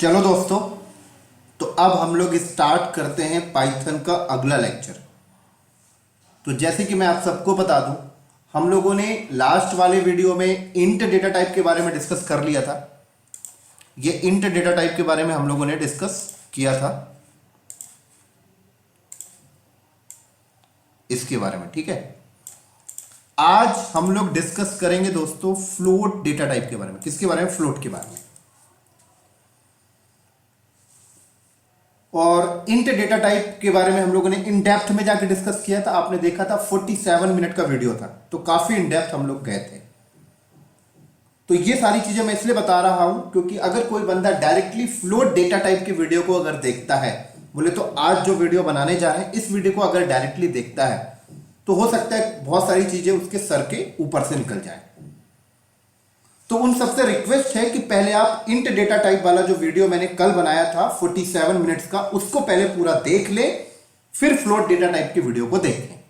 चलो दोस्तों, तो अब हम लोग स्टार्ट करते हैं पाइथन का अगला लेक्चर। तो जैसे कि मैं आप सबको बता दूं, हम लोगों ने लास्ट वाले वीडियो में इंट डेटा टाइप के बारे में डिस्कस कर लिया था। ये इंट डेटा टाइप के बारे में हम लोगों ने डिस्कस किया था, इसके बारे में। ठीक है, आज हम लोग डिस्कस करेंगे दोस्तों फ्लोट डेटा टाइप के बारे में। किसके बारे में? फ्लोट के बारे में। और इंट डेटा टाइप के बारे में हम लोगों ने इन डेप्थ में जाके डिस्कस किया था। आपने देखा था 47 मिनट का वीडियो था, तो काफी इन डेप्थ हम लोग गए थे। तो ये सारी चीजें मैं इसलिए बता रहा हूं क्योंकि अगर कोई बंदा डायरेक्टली फ्लोट डेटा टाइप के वीडियो को अगर देखता है, बोले तो आज जो वीडियो बनाने जा रहे हैं इस वीडियो को अगर डायरेक्टली देखता है तो हो सकता है बहुत सारी चीजें उसके सर के ऊपर से निकल जाए। तो उन सबसे रिक्वेस्ट है कि पहले आप इंट डेटा टाइप वाला जो वीडियो मैंने कल बनाया था 47 मिनट्स का, उसको पहले पूरा देख ले, फिर फ्लोट डेटा टाइप के वीडियो को देखें।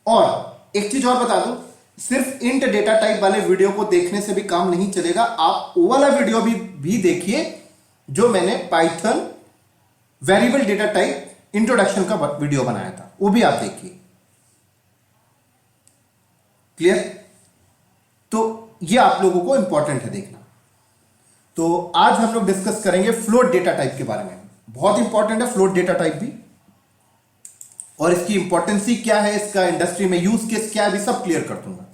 और एक चीज और बता दूं, सिर्फ इंट डेटा टाइप वाले वीडियो को देखने से भी काम नहीं चलेगा। आप वो वाला वीडियो भी देखिए जो मैंने Python variable data type introduction का वीडियो बनाया था, वो भी आप देखिए। क्लियर? तो ये आप लोगों को इंपॉर्टेंट है देखना। तो आज हम लोग डिस्कस करेंगे फ्लोट डेटा टाइप के बारे में। बहुत इंपॉर्टेंट है फ्लोट डेटा टाइप भी, और इसकी इंपॉर्टेंस क्या है, इसका इंडस्ट्री में यूज केस क्या है, भी सब क्लियर कर दूंगा।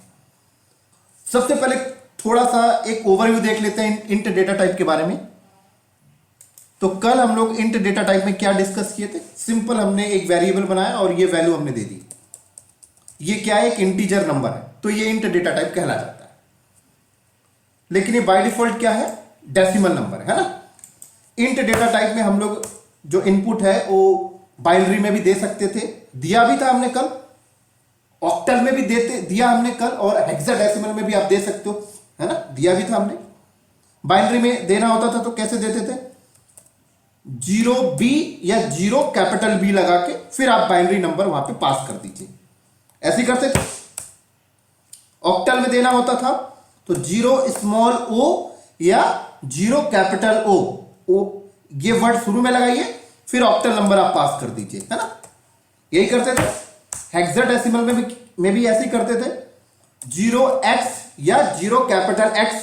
सबसे पहले थोड़ा सा एक ओवरव्यू देख लेते हैं इंट डेटा टाइप के बारे में। तो कल हम लोग इंट डेटा टाइप में क्या डिस्कस किए थे? सिंपल, हमने एक वेरिएबल बनाया और ये वैल्यू हमने दे दी। ये क्या है? एक इंटीजर नंबर है, तो ये इंट डेटा टाइप कहला जाता है। लेकिन ये बाय डिफॉल्ट क्या है? डेसिमल नंबर है ना। इंट डेटा टाइप में हम लोग जो इनपुट है वो बाइनरी में भी दे सकते थे, दिया भी था हमने कल। ऑक्टल में भी दिया हमने कल, और हेक्साडेसिमल में भी आप दे सकते हो, है ना, दिया भी था हमने। बाइनरी में देना होता था तो कैसे देते थे? 0B या 0 कैपिटल B लगा के फिर आप बाइनरी नंबर वहां पे पास कर दीजिए, ऐसे करते थे। ऑक्टल में देना होता था तो 0 स्मॉल o या 0 कैपिटल O ये वर्ड शुरू में लगाइए, फिर ऑक्टल नंबर आप पास कर दीजिए, है ना। यही करते थे। हेक्साडेसिमल में भी ऐसे ही करते थे। 0x या 0 कैपिटल X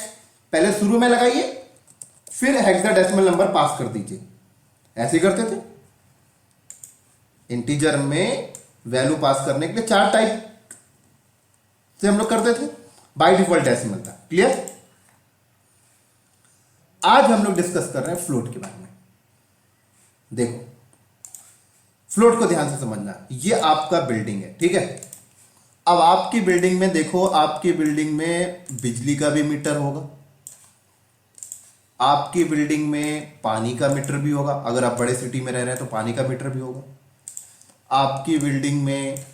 पहले शुरू में लगाइए, फिर हेक्साडेसिमल नंबर पास कर दीजिए, ऐसे ही करते थे। इंटीजर में वैल्यू पास करने के लिए 4 टाइप से हम लोग करते थे। बाय डिफॉल्ट डेसिमल था। क्लियर? आज हम लोग डिस्कस कर रहे हैं फ्लोट के बारे में। देखो, फ्लोट को ध्यान से समझना। ये आपका बिल्डिंग है, ठीक है। अब आपकी बिल्डिंग में देखो, आपकी बिल्डिंग में बिजली का भी मीटर होगा, आपकी बिल्डिंग में पानी का मीटर भी होगा। अगर आप बड़े सिटी में रह रहे हैं तो पानी का मीटर भी होगा। आपकी बिल्डिंग में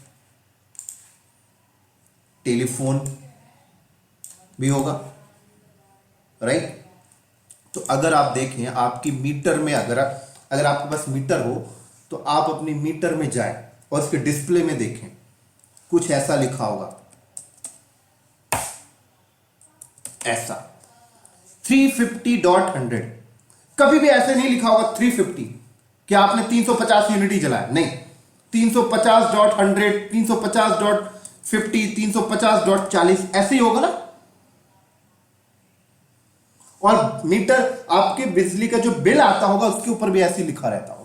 टेलीफोन भी होगा, राइट। तो अगर आप देखें आपकी मीटर में, अगर आपके पास मीटर हो तो आप अपनी मीटर में जाएं और उसके डिस्प्ले में देखें, कुछ ऐसा लिखा होगा, ऐसा 350.100। कभी भी ऐसे नहीं लिखा होगा 350 कि आपने 350 यूनिट जलाया, नहीं। 350.100, 350.50, 350.40 ऐसे ही होगा ना। और मीटर, आपके बिजली का जो बिल आता होगा उसके ऊपर भी ऐसे लिखा रहता होगा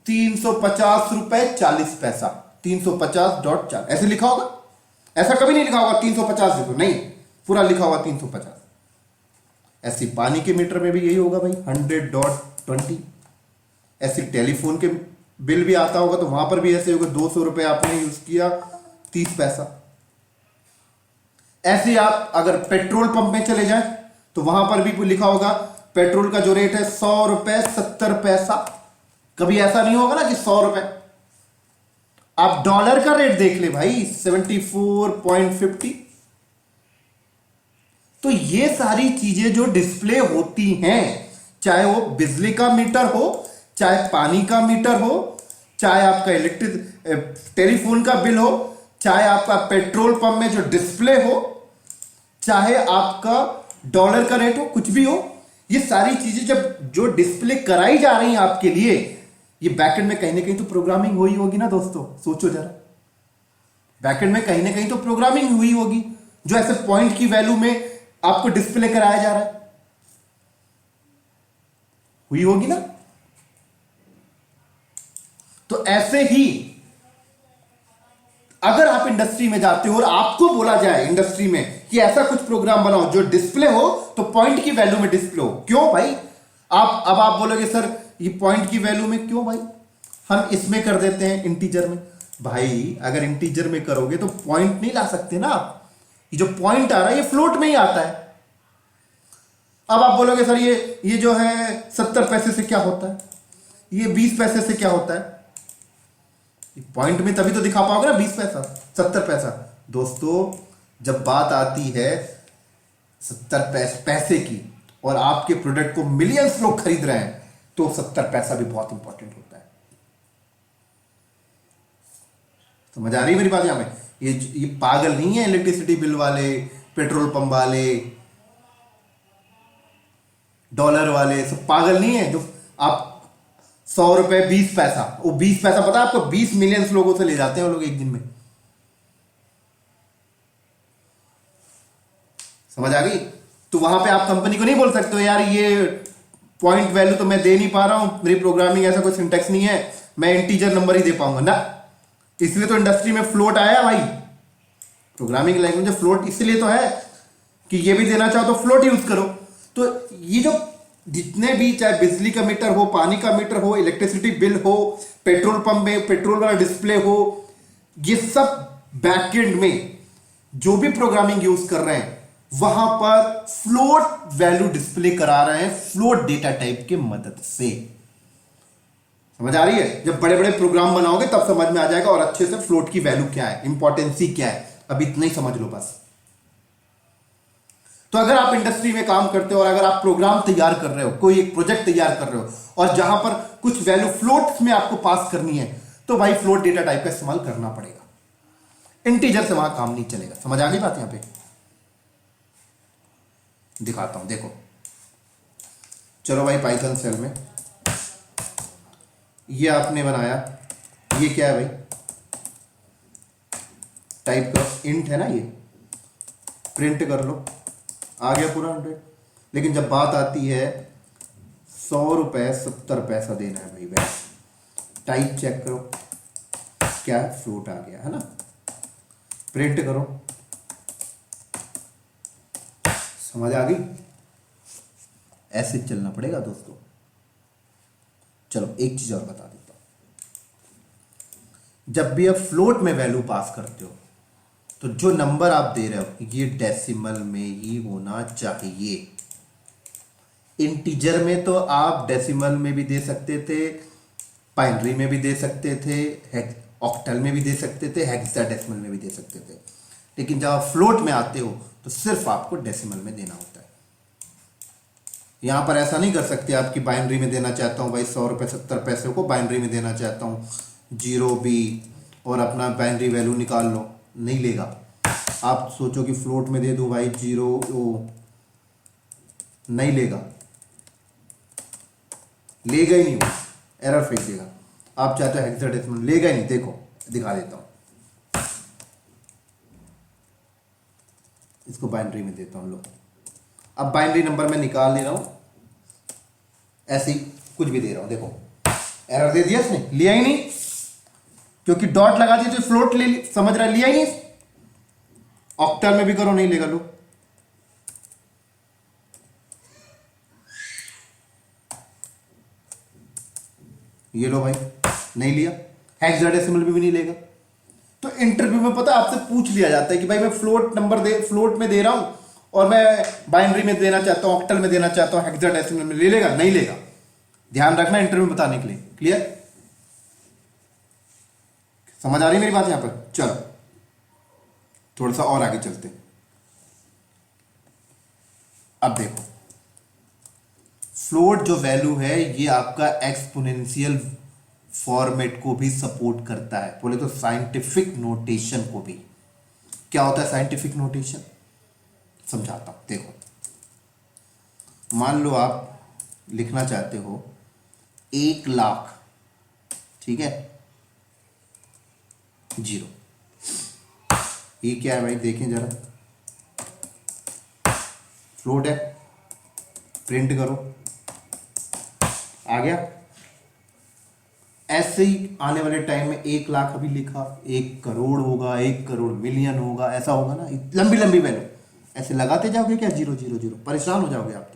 350 रुपए 40 पैसा, 350.40 ऐसे लिखा होगा। ऐसा कभी नहीं लिखा होगा 350 रुपए, नहीं, पूरा लिखा होगा 350। ऐसे पानी के मीटर में भी यही होगा भाई, 100.20। ऐसे टेलीफोन के बिल भी आता होगा तो वहां पर भी ऐसे होगा 200 रुपए आपने यूज किया, 30 पैसा। ऐसे आप अगर पेट्रोल पंप में चले जाएं तो वहां पर भी लिखा होगा पेट्रोल का जो रेट है 100 रुपए 70 पैसा। कभी ऐसा नहीं होगा ना कि 100 रुपए। आप डॉलर का रेट देख ले भाई, 74.50। तो ये सारी चीजें जो डिस्प्ले होती हैं, चाहे वो बिजली का मीटर हो, चाहे पानी का मीटर हो, चाहे आपका इलेक्ट्रिक टेलीफोन का बिल हो, चाहे आपका पेट्रोल पंप में जो डिस्प्ले हो, चाहे आपका डॉलर का रेट हो, कुछ भी हो, ये सारी चीजें जब जो डिस्प्ले कराई जा रही हैं आपके लिए, ये बैकएंड में कहीं ना कहीं तो प्रोग्रामिंग हुई होगी ना दोस्तों, सोचो जरा। बैकएंड में कहीं ना कहीं तो प्रोग्रामिंग हुई होगी, जो ऐसे पॉइंट की वैल्यू में आपको डिस्प्ले कराया जा रहा है, हुई होगी ना। तो ऐसे ही अगर आप इंडस्ट्री में जाते हो और आपको बोला जाए इंडस्ट्री में कि ऐसा कुछ प्रोग्राम बनाओ जो डिस्प्ले हो, तो पॉइंट की वैल्यू में डिस्प्ले हो, क्यों भाई? आप बोलोगे सर ये पॉइंट की वैल्यू में क्यों भाई, हम इसमें कर देते हैं इंटीजर में। भाई अगर इंटीजर में करोगे तो पॉइंट नहीं ला सकते ना आप, ये जो पॉइंट आ रहा है ये फ्लोट में ही आता है। अब आप बोलोगे सर ये जो है 70 पैसे से क्या होता है, ये 20 पैसे से क्या होता है, पॉइंट में तभी तो दिखा पाओगे ना 20 पैसा 70 पैसा। दोस्तों जब बात आती है 70 पैसे की और आपके प्रोडक्ट को मिलियंस लोग खरीद रहे हैं, तो 70 पैसा भी बहुत इंपॉर्टेंट होता है। समझ आ रही है मेरी बात? यहां पे ये पागल नहीं है इलेक्ट्रिसिटी बिल वाले, पेट्रोल पंप वाले, डॉलर वाले, सब पागल नहीं है जो आप 100 रुपए 20 पैसा, वो 20 पैसा पता है आपको 20 मिलियन लोगों से ले जाते हैं वो लोग एक दिन में। समझ आ गई? तो वहां पे आप कंपनी को नहीं बोल सकते हो यार ये पॉइंट वैल्यू तो मैं दे नहीं पा रहा हूं, मेरी प्रोग्रामिंग ऐसा कोई सिंटेक्स नहीं है, मैं इंटीजर नंबर ही दे पाऊंगा ना। इसलिए तो इंडस्ट्री में फ्लोट आया भाई, प्रोग्रामिंग लैंग्वेज में फ्लोट इसलिए तो है कि ये भी देना चाहो तो फ्लोट यूज करो। तो ये जो जितने भी, चाहे बिजली का मीटर हो, पानी का मीटर हो, इलेक्ट्रिसिटी बिल हो, पेट्रोल पंप में पेट्रोल वाला डिस्प्ले हो, ये सब बैकएंड में जो भी प्रोग्रामिंग यूज कर रहे हैं वहां पर फ्लोट वैल्यू डिस्प्ले करा रहे हैं फ्लोट डेटा टाइप के मदद से। समझ आ रही है? जब बड़े बड़े प्रोग्राम बनाओगे तब समझ में आ जाएगा और अच्छे से फ्लोट की वैल्यू क्या है, इंपॉर्टेंसी क्या है, अभी इतना ही समझ लो बस। तो अगर आप इंडस्ट्री में काम करते हो और अगर आप प्रोग्राम तैयार कर रहे हो, कोई एक प्रोजेक्ट तैयार कर रहे हो और जहां पर कुछ वैल्यू फ्लोट में आपको पास करनी है, तो भाई फ्लोट डेटा टाइप का इस्तेमाल करना पड़ेगा, इंटीजर से वहां काम नहीं चलेगा। समझ आ गई बात? यहां पे दिखाता हूं, देखो। चलो भाई पाइथन सेल में ये आपने बनाया, ये क्या है भाई, टाइप करो, इंट है ना, ये प्रिंट कर लो, आ गया पूरा 100। लेकिन जब बात आती है 100 रुपए 70 पैसा देना है भाई, टाइप चेक करो, क्या फ्लोट आ गया है ना, प्रिंट करो। समझ आ गई? ऐसे चलना पड़ेगा दोस्तों। चलो एक चीज और बता देता हूं, जब भी आप फ्लोट में वैल्यू पास करते हो तो जो नंबर आप दे रहे हो ये डेसिमल में ही होना चाहिए। इंटीजर में तो आप डेसिमल में भी दे सकते थे, बाइनरी में भी दे सकते थे, ऑक्टल में भी दे सकते थे, हेक्साडेसिमल में भी दे सकते थे, लेकिन जब आप फ्लोट में आते हो तो सिर्फ आपको डेसिमल में देना होता है। यहां पर ऐसा नहीं कर सकते आप कि बाइनरी में देना चाहता हूं भाई 100 रुपए 70 पैसे को बाइनरी में देना चाहता हूं 0B और अपना बाइनरी वैल्यू निकाल लो, नहीं लेगा। आप सोचो कि फ्लोट में दे दूं भाई 0, नहीं लेगा, लेगा ही नहीं, वो एरर फेंक देगा। आप चाहते हो हेक्साडेसिमल, लेगा ही नहीं। देखो दिखा देता हूं, इसको बाइनरी में देता हूं, लो। अब बाइनरी नंबर मैं निकाल ले रहा हूं, ऐसे ही कुछ भी दे रहा हूं, देखो एरर दे दिया इसने, लिया ही नहीं, क्योंकि डॉट लगा दिया तो फ्लोट ले, समझ रहा है, लिया ही नहीं। ऑक्टल में भी करो, नहीं लेगा, लो। ये लो भाई, नहीं लिया। हेक्साडेसिमल भी नहीं लेगा। तो इंटरव्यू में पता आपसे पूछ लिया जाता है कि भाई मैं फ्लोट में दे रहा हूं और मैं बाइनरी में देना चाहता हूं, ऑक्टल में देना चाहता हूं, हेक्साडेसिमल में, ले लेगा? नहीं लेगा। ध्यान रखना इंटरव्यू में बताने के लिए। क्लियर? समझ आ रही मेरी बात यहां पर? चलो थोड़ा सा और आगे चलते हैं। अब देखो फ्लोट जो वैल्यू है ये आपका एक्सपोनेंशियल फॉर्मेट को भी सपोर्ट करता है, बोले तो साइंटिफिक नोटेशन को भी। क्या होता है साइंटिफिक नोटेशन? समझाता हूं, देखो। मान लो आप लिखना चाहते हो 1,00,000, ठीक है, जीरो। ये क्या है भाई, देखें जरा, फ्लोट है, प्रिंट करो, आ गया। ऐसे ही आने वाले टाइम में 1,00,000 अभी लिखा, 1 करोड़ होगा, 1 करोड़ मिलियन होगा, ऐसा होगा ना, लंबी लंबी वैल्यू ऐसे लगाते जाओगे क्या, जीरो जीरो जीरो, परेशान हो जाओगे आप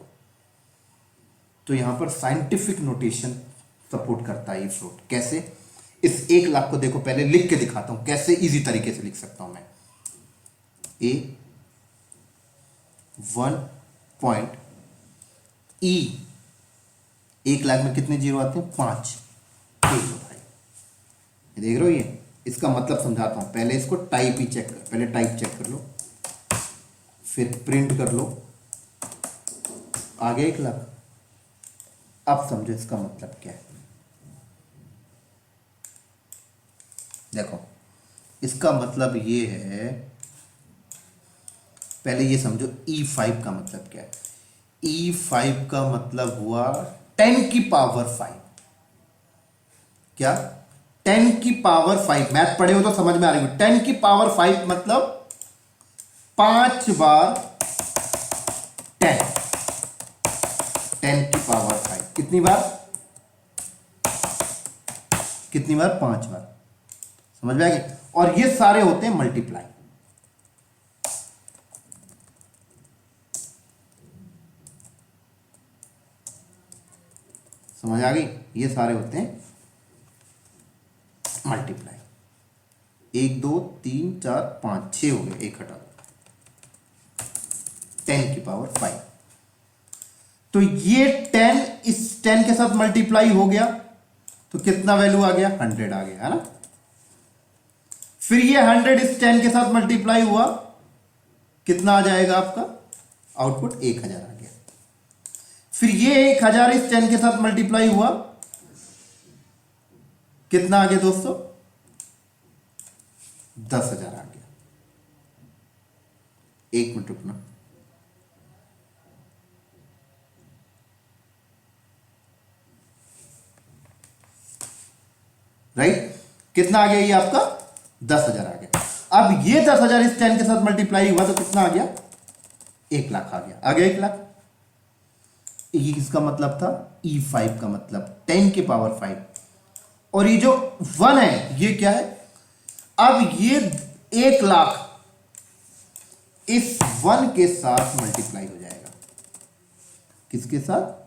तो यहां पर साइंटिफिक नोटेशन सपोर्ट करता है ये फ्लोट। कैसे, इस 1,00,000 को देखो, पहले लिख के दिखाता हूं कैसे इजी तरीके से लिख सकता हूं मैं। ए 1 ई, 1,00,000 में कितने जीरो आते हैं, 5। देख लो भाई, ये देख रहे हो, ये इसका मतलब समझाता हूं, पहले इसको टाइप ही चेक कर, पहले टाइप चेक कर लो, फिर प्रिंट कर लो, आगे 1,00,000। अब समझो इसका मतलब क्या है। देखो, इसका मतलब ये है, पहले ये समझो E5 का मतलब क्या है। E5 का मतलब हुआ 10⁵। क्या, 10⁵। मैथ पढ़े हो तो समझ में आ रही हो। 10⁵ मतलब 5 बार 10, 10⁵ कितनी बार, कितनी बार, 5 बार। समझ में आ गई। और ये सारे होते हैं मल्टीप्लाई। समझ आ गई, ये सारे होते हैं मल्टीप्लाई। 1 2 3 4 5 6 हो गए, एक हटा दो, 10⁵। तो ये 10 इस 10 के साथ मल्टीप्लाई हो गया तो कितना वैल्यू आ गया, 100 आ गया, है ना। फिर ये 100 इस 10 के साथ मल्टीप्लाई हुआ, कितना आ जाएगा आपका आउटपुट, 1,000 आ गया। फिर ये 1,000 इस 10 के साथ मल्टीप्लाई हुआ, कितना आ गया दोस्तों, 10,000 आ गया। एक मिनट रुकना, राइट, कितना आ गया ये आपका, 10,000 आ गया। अब ये 10,000 इस 10 के साथ मल्टीप्लाई हुआ तो कितना आ गया, 1,00,000 आ गया, 1,00,000। ये किसका मतलब था, E5 का मतलब 10⁵। और ये जो 1 है ये क्या है, अब ये 1,00,000 इस 1 के साथ मल्टीप्लाई हो जाएगा, किसके साथ,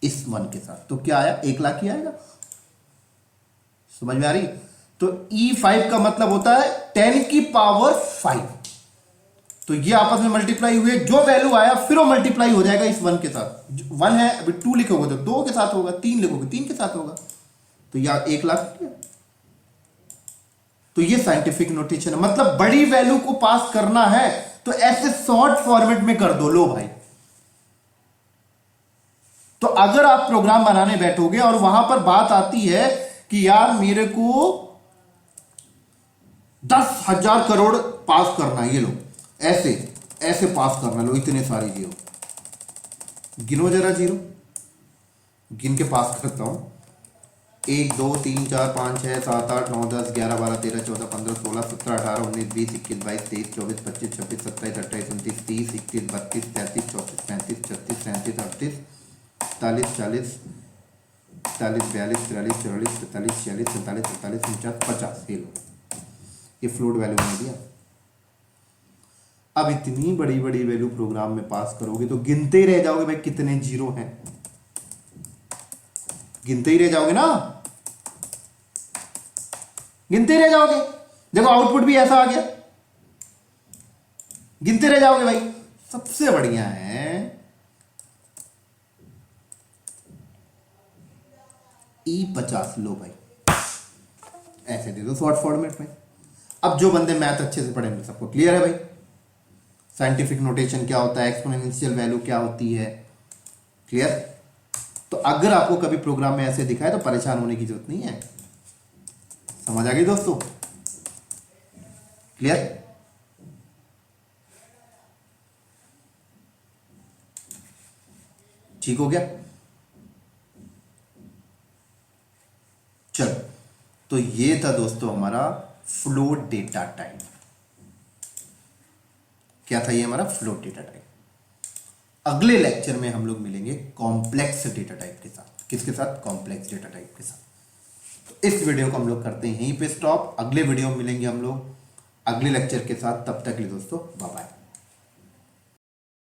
इस 1 के साथ। तो क्या आया, 1,00,000 ही आएगा। समझ में आ रही। तो E5 का मतलब होता है 10⁵। तो ये आपस में मल्टीप्लाई हुए, जो वैल्यू आया फिर वो मल्टीप्लाई हो जाएगा इस 1 के साथ। 1 है, अभी 2 लिखोगे तो 2 के साथ होगा, 3 लिखोगे 3 के साथ होगा, तो यह 1,00,000। तो ये साइंटिफिक नोटेशन है, मतलब बड़ी वैल्यू को पास करना है तो ऐसे शॉर्ट फॉर्मेट में कर दो। लो भाई, तो अगर आप प्रोग्राम बनाने बैठोगे और वहां पर बात आती है कि यार मेरे को 10,000 करोड़ पास करना है, ये लो ऐसे ऐसे पास करना, लो इतने सारे जीरो, गिनो जरा जीरो, गिन के पास करता हूं, 1 2 3 4 5 6 7 8 9 10 11 12 13 14 15 16 17 18 19 20 21 22 23 24 25 26 27 28 29 30 31 32 33 34 35 36 37 38 40 40 41 42 43 44 45 46 47 47 49 50। ये लो, ये फ्लोट वैल्यू बना दिया। अब इतनी बड़ी बड़ी वैल्यू प्रोग्राम में पास करोगे तो गिनते ही रह जाओगे भाई कितने जीरो हैं, गिनते ही रह जाओगे ना, गिनते ही रह जाओगे। देखो आउटपुट भी ऐसा आ गया, गिनते रह जाओगे भाई। सबसे बढ़िया है E50। लो भाई, ऐसे दे दो शॉर्ट फॉर्मेट में। अब जो बंदे मैथ अच्छे से पढ़ेंगे सबको क्लियर है भाई, साइंटिफिक नोटेशन क्या होता है, एक्सपोनेंशियल वैल्यू क्या होती है, क्लियर। तो अगर आपको कभी प्रोग्राम में ऐसे दिखाए तो परेशान होने की जरूरत नहीं है। समझ आ गई दोस्तों, क्लियर। ठीक हो गया। चलो, तो ये था दोस्तों हमारा फ्लोट डेटा टाइप। क्या था ये हमारा फ्लोट डेटा टाइप। अगले लेक्चर में हम लोग मिलेंगे कॉम्प्लेक्स डेटा टाइप के साथ। किसके साथ? कॉम्प्लेक्स डेटा टाइप के साथ। तो इस वीडियो को हम लोग करते हैं यहीं पे स्टॉप। अगले वीडियो में मिलेंगे हम लोग अगले लेक्चर के साथ। तब तक के लिए दोस्तों बाय बाय।